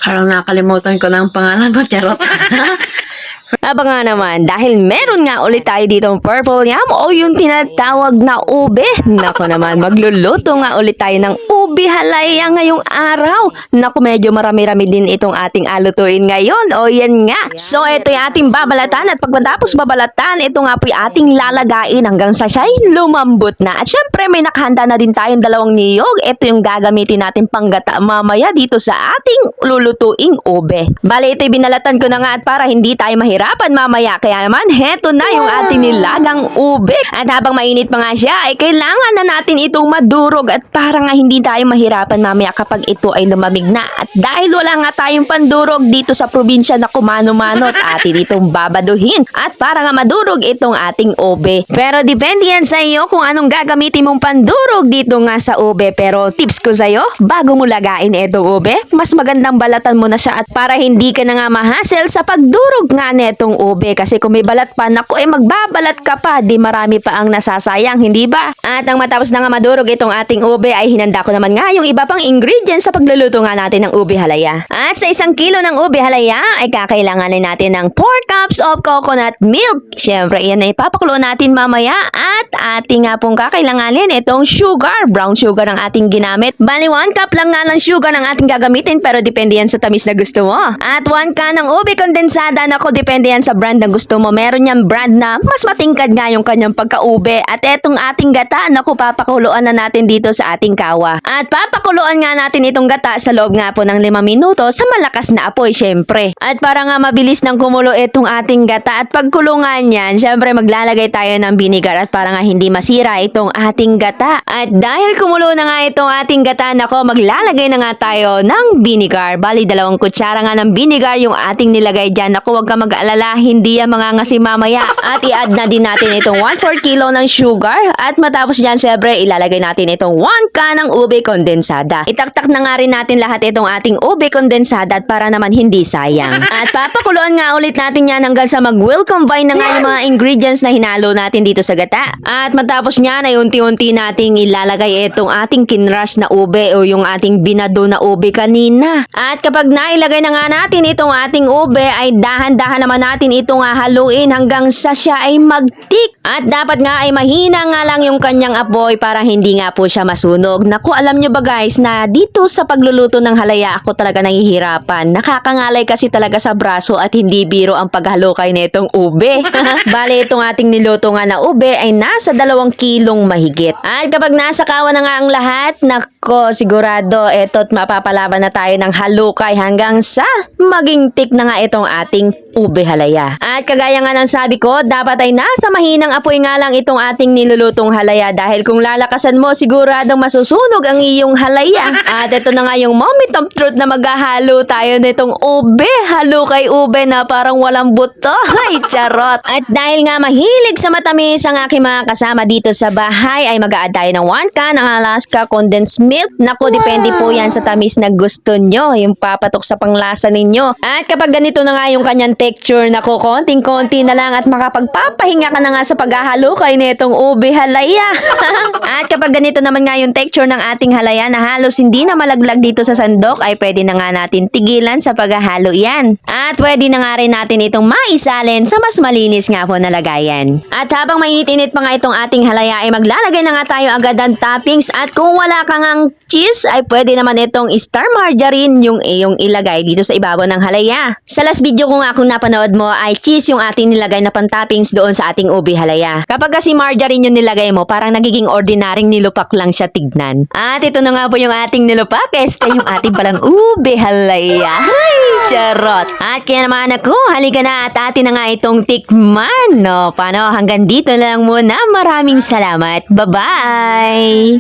Parang nakalimutan ko na ang pangalan ko, charot. Aba nga naman, dahil meron nga ulit tayo ditong purple yam o yung tinatawag na ube. Nako naman, magluluto nga ulit tayo ng ube halaya ngayong araw. Nako, medyo marami-rami din itong ating alutuin ngayon. O yan nga. So, ito yung ating babalatan at pagkatapos babalatan, ito nga po yung ating lalagain hanggang sa siya'y lumambot na. At syempre, may nakahanda na din tayong dalawang niyog. Ito yung gagamitin natin panggata mamaya dito sa ating lulutuing ube. Bale, ito'y binalatan ko na nga at para hindi tayo mahirapan mamaya. Kaya naman, heto na yung ating nilagang ube. At habang mainit pa nga siya, ay kailangan na natin itong madurog at para nga hindi tayo mahirapan mamaya kapag ito ay lumamig na. At dahil wala nga tayong pandurog dito sa probinsya na kumano-mano at atin itong babaduhin. At para nga madurog itong ating ube. Pero depende yan sa iyo kung anong gagamitin mong pandurog dito nga sa ube. Pero tips ko sa iyo, bago mo lagain itong ube, mas magandang balatan mo na siya at para hindi ka na nga mahasel sa pagdurog nga netong ube. Kasi kung may balat pa, naku, magbabalat ka pa, di marami pa ang nasasayang, hindi ba? At ang matapos na nga madurog itong ating ube ay hinanda ko naman nga yung iba pang ingredients sa pagluluto nga natin ng ube halaya. At sa 1 kilo ng ube halaya ay kakailanganin natin ng 4 cups of coconut milk. Siyempre, yan ay ipapakulo natin mamaya at ating nga pong kakailanganin itong sugar, brown sugar ang ating ginamit. Bali, 1 cup lang nga ng sugar ang ating gagamitin pero depende yan sa tamis na gusto mo. At 1 can ng ube kondensada, nako, depende yan sa brand na gusto mo. Meron yan brand na mas matingkad nga yung kanyang pagkaube. At etong ating gata, naku, papakuluan na natin dito sa ating kawa. At papakuluan nga natin itong gata sa loob nga po ng 5 minuto sa malakas na apoy, syempre. At para nga mabilis nang kumulo itong ating gata at pagkulungan yan, syempre maglalagay tayo ng vinegar at para nga hindi masira itong ating gata. At dahil kumulo na nga itong ating gata, nako, maglalagay na nga tayo ng vinegar. Bali, 2 kutsara nga ng vinegar yung ating nilagay dyan. Naku, huwag ka mag-alala, hindi yan mangangasi mamaya. At i-add na din natin itong 1/4 kilo ng sugar. At matapos dyan, syempre, ilalagay natin itong 1 can ng ube kondensada. Itaktak na nga rin natin lahat itong ating ube kondensada at para naman hindi sayang. At papakuluan nga ulit natin yan hanggang sa mag-will combine na nga yung mga ingredients na hinalo natin dito sa gata. At matapos nyan ay unti-unti nating ilalagay itong ating kinrush na ube o yung ating binado na ube kanina. At kapag nailagay na nga natin itong ating ube ay dahan-dahan naman natin itong haluin hanggang sa siya ay magtik. At dapat nga ay mahina nga lang yung kanyang apoy para hindi nga po siya masunog. Naku, alam nyo ba guys na dito sa pagluluto ng halaya ako talaga nahihirapan. Nakakangalay kasi talaga sa braso at hindi biro ang paghalukay nitong ube. Bale, itong ating niluto nga na ube ay nasa 2 kilong mahigit. At kapag nasa kawa na nga ang lahat, nako, sigurado eto't mapapalaban na tayo ng halukay hanggang sa maging tik na nga itong ating ube halaya. At kagaya nga ng sabi ko, dapat ay nasa mahinang apoy nga lang itong ating nilulutong halaya dahil kung lalakasan mo, siguradong masusunog ang iyong halaya. At ito na nga yung moment of truth na maghahalo tayo nitong ube. Halo kay ube na parang walang buto. Ay, charot! At dahil nga mahilig sa matamis ang aking mga kasama dito sa bahay, ay mag-a-add tayo ng 1 can ng Alaska condensed milk. Naku, depende po yan sa tamis na gusto nyo, yung papatok sa panglasa ninyo. At kapag ganito na nga yung kanyang texture, naku, konting-konti na lang at makapagpapahinga ka na nga sa paghahalo kay nitong ube halaya. At kapag ganito naman nga yung texture ng ating halaya na halos hindi na malaglag dito sa sandok, ay pwede na nga natin tigilan sa paghahalo yan. At pwede na nga rin natin itong maisalin sa mas malinis nga po na lagayan. At habang mainit-init pa nga itong ating halaya, ay maglalagay na nga tayo agad ng toppings. At kung wala ka ngang cheese, ay pwede naman itong star margarine yung iyong ilagay dito sa ibabaw ng halaya. Sa last video ko nga kung napanood mo ay cheese yung ating nilagay na pang-toppings doon sa ating ube halaya. Kapag kasi margarine yung nilagay mo, parang nagiging ordinaryong nilupak lang siya tignan. At ito na nga po yung ating nilupak. Este yung ating palang ube halaya. Ay, charot! At kaya naman ako, halika na at atin na nga itong tikman. No, paano? Hanggang dito lang muna. Maraming salamat. Bye-bye!